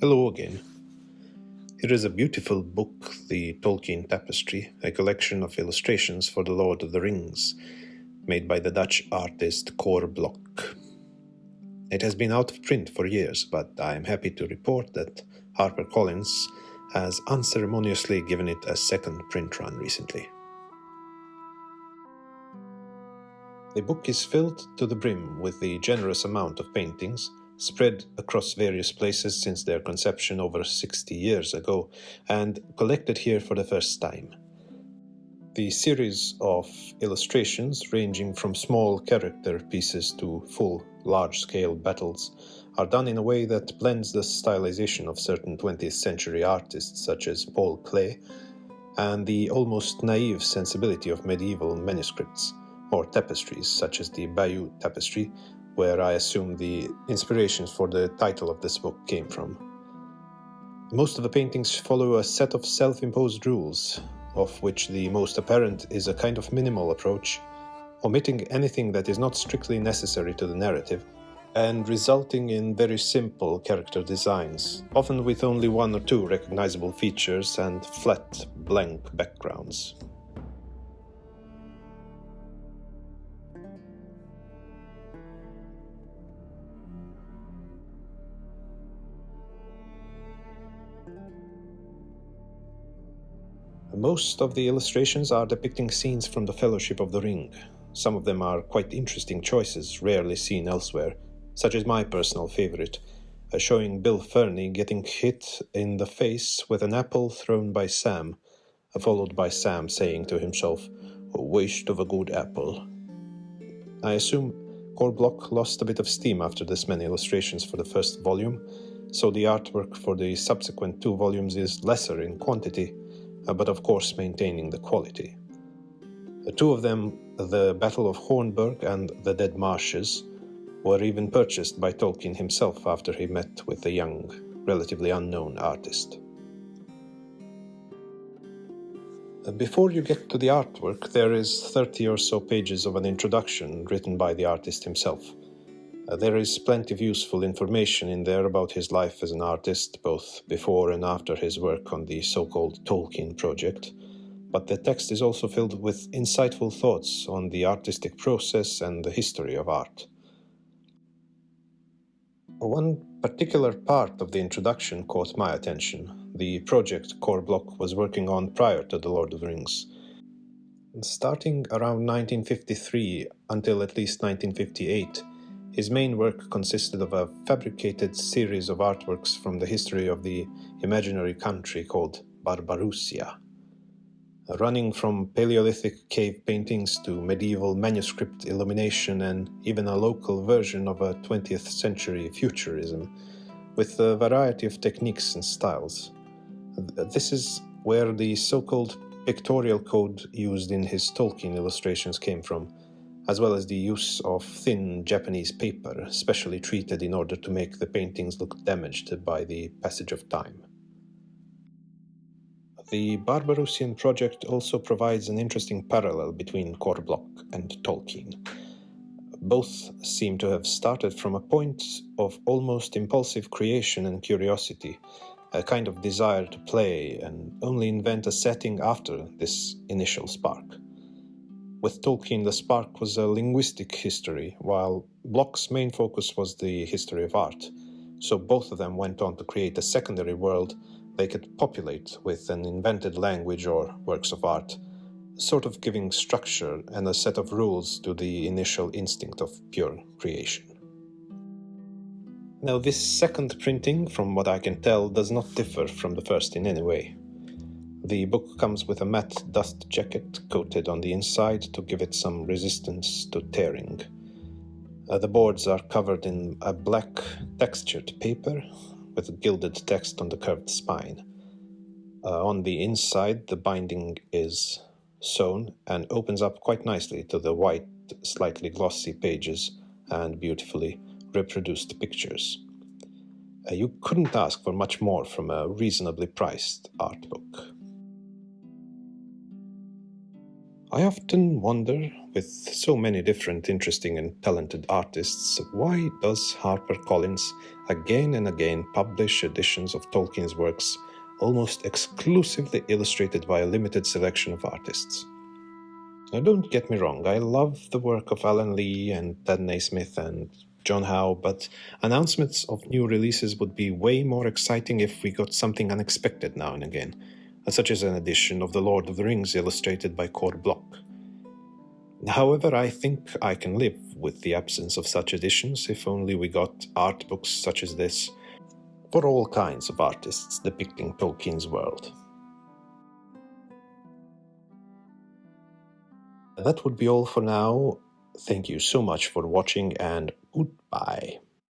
Hello again. Here is a beautiful book, the Tolkien Tapestry, a collection of illustrations for The Lord of the Rings, made by the Dutch artist Cor Blok. It has been out of print for years, but I am happy to report that HarperCollins has unceremoniously given it a second print run recently. The book is filled to the brim with the generous amount of paintings spread across various places since their conception over 60 years ago, and collected here for the first time. The series of illustrations, ranging from small character pieces to full, large-scale battles, are done in a way that blends the stylization of certain 20th century artists such as Paul Klee and the almost naive sensibility of medieval manuscripts, or tapestries such as the Bayeux Tapestry, where I assume the inspirations for the title of this book came from. Most of the paintings follow a set of self-imposed rules, of which the most apparent is a kind of minimal approach, omitting anything that is not strictly necessary to the narrative, and resulting in very simple character designs, often with only one or two recognizable features and flat, blank backgrounds. Most of the illustrations are depicting scenes from the Fellowship of the Ring. Some of them are quite interesting choices, rarely seen elsewhere, such as my personal favorite, showing Bill Ferny getting hit in the face with an apple thrown by Sam, followed by Sam saying to himself, "A waste of a good apple." I assume Cor Blok lost a bit of steam after this many illustrations for the first volume, so the artwork for the subsequent 2 volumes is lesser in quantity, but of course maintaining the quality. The 2 of them, the Battle of Hornburg and the Dead Marshes, were even purchased by Tolkien himself after he met with the young, relatively unknown artist. Before you get to the artwork, there is 30 or so pages of an introduction written by the artist himself. There is plenty of useful information in there about his life as an artist, both before and after his work on the so-called Tolkien project, but the text is also filled with insightful thoughts on the artistic process and the history of art. One particular part of the introduction caught my attention, the project Cor Blok was working on prior to The Lord of the Rings. Starting around 1953 until at least 1958, his main work consisted of a fabricated series of artworks from the history of the imaginary country called Barbarousia, running from Paleolithic cave paintings to medieval manuscript illumination and even a local version of a 20th century futurism, with a variety of techniques and styles. This is where the so-called pictorial code used in his Tolkien illustrations came from, as well as the use of thin Japanese paper, specially treated in order to make the paintings look damaged by the passage of time. The Barbarousian project also provides an interesting parallel between Cor Blok and Tolkien. Both seem to have started from a point of almost impulsive creation and curiosity, a kind of desire to play and only invent a setting after this initial spark. With Tolkien, the spark was a linguistic history, while Blok's main focus was the history of art, so both of them went on to create a secondary world they could populate with an invented language or works of art, sort of giving structure and a set of rules to the initial instinct of pure creation. Now, this second printing, from what I can tell, does not differ from the first in any way. The book comes with a matte dust jacket coated on the inside to give it some resistance to tearing. The boards are covered in a black textured paper with gilded text on the curved spine. On the inside, the binding is sewn and opens up quite nicely to the white, slightly glossy pages and beautifully reproduced pictures. You couldn't ask for much more from a reasonably priced art book. I often wonder, with so many different interesting and talented artists, why does HarperCollins again and again publish editions of Tolkien's works almost exclusively illustrated by a limited selection of artists? Now, don't get me wrong, I love the work of Alan Lee and Ted Naismith and John Howe, but announcements of new releases would be way more exciting if we got something unexpected now and again, such as an edition of The Lord of the Rings illustrated by Cor Blok. However, I think I can live with the absence of such editions if only we got art books such as this for all kinds of artists depicting Tolkien's world. That would be all for now. Thank you so much for watching, and goodbye.